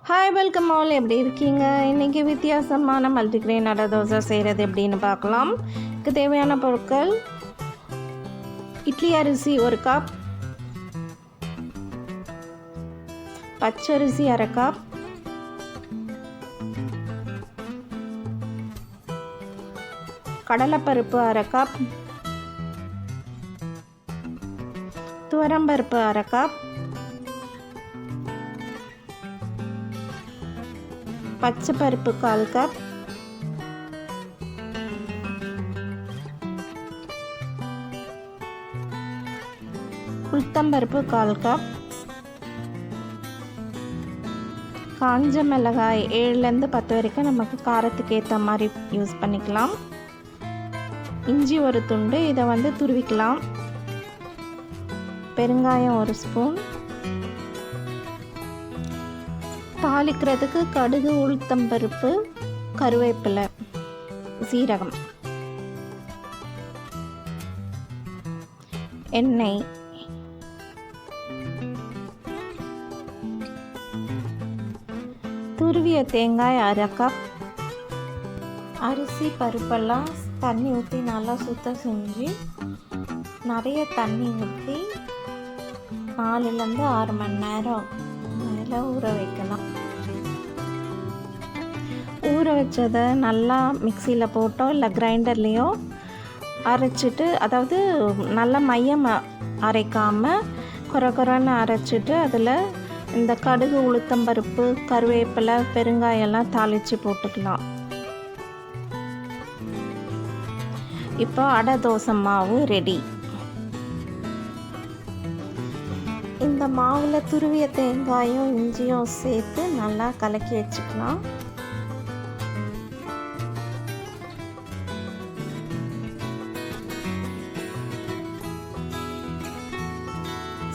Hi welcome all, எப்படி இருக்கீங்க? இன்றைக்கி வித்தியாசமான மல்டிகிரெயின் அடை தோசை செய்கிறது எப்படின்னு பார்க்கலாம். இதுக்கு தேவையான பொருட்கள்: இட்லி அரிசி 1 கப், பச்சரிசி 1/2 கப், கடலைப்பருப்பு 1/2 கப், துவரம்பருப்பு 1/2 கப், பச்சை பருப்பு 1/4 கப், உளுத்தம்பருப்பு 1/4 கப், காஞ்ச மிளகாய் 7லேருந்து 10 வரைக்கும் நமக்கு காரத்துக்கு ஏற்ற மாதிரி யூஸ் பண்ணிக்கலாம். இஞ்சி 1 துண்டு, இதை துருவிக்கலாம். பெருங்காயம் 1 ஸ்பூன், தாளிக்கிறதுக்கு கடுகு, உளுத்தம்பருப்பு, கருவேப்பிலை, சீரகம், எண்ணெய், துருவிய தேங்காய் 1/2 கப், அரிசி பருப்பெல்லாம் தண்ணி ஊற்றி நல்லா சுத்தம் செஞ்சு நிறைய தண்ணி ஊற்றி 4லேருந்து 6 மணி நேரம் மேலே ஊற வைக்கலாம். ஊற வச்சதை நல்லா மிக்சியில் போட்டோ இல்லை கிரைண்டர்லேயோ அரைச்சிட்டு, அதாவது நல்லா மையம் அரைக்காமல் குறைன்னு அரைச்சிட்டு அதில் இந்த கடுகு, உளுத்தம்பருப்பு, கருவேப்பிலை, பெருங்காயெல்லாம் தாளித்து போட்டுக்கலாம். இப்போ அடை தோசை மாவு ரெடி. இந்த மாவில் துருவிய தேங்காயும் இஞ்சியும் சேர்த்து நல்லா கலக்கி வச்சுக்கலாம்.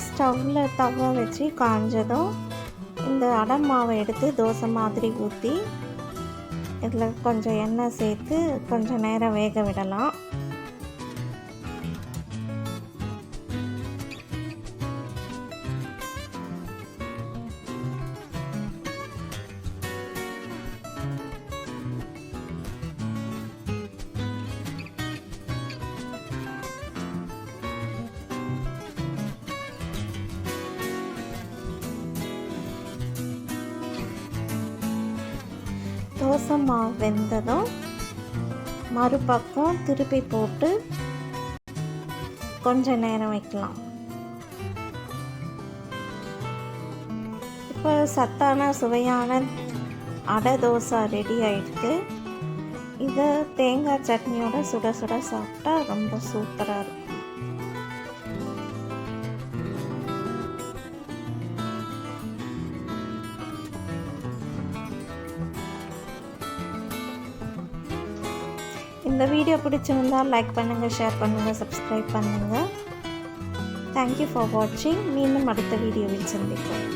ஸ்டவ்வில் தவா வச்சு காஞ்சதும் இந்த அடை மாவை எடுத்து தோசை மாதிரி ஊற்றி இதில் கொஞ்சம் எண்ணெய் சேர்த்து கொஞ்சம் நேரம் வேக விடலாம். தோசை மாவு வெந்ததும் மறுபக்கம் திருப்பி போட்டு கொஞ்ச நேரம் வைக்கலாம். இப்போ சத்தான சுவையான அடை தோசை ரெடி ஆகிடுது. இதை தேங்காய் சட்னியோட சுட சுட சாப்பிட்டா ரொம்ப சூப்பராக இருக்கும். இந்த வீடியோ பிடிச்சிருந்தால் லைக் பண்ணுங்கள், ஷேர் பண்ணுங்கள், சப்ஸ்கிரைப் பண்ணுங்கள். தேங்க்யூ ஃபார் வாட்சிங். மீண்டும் அடுத்த வீடியோவில் சந்திப்போம்.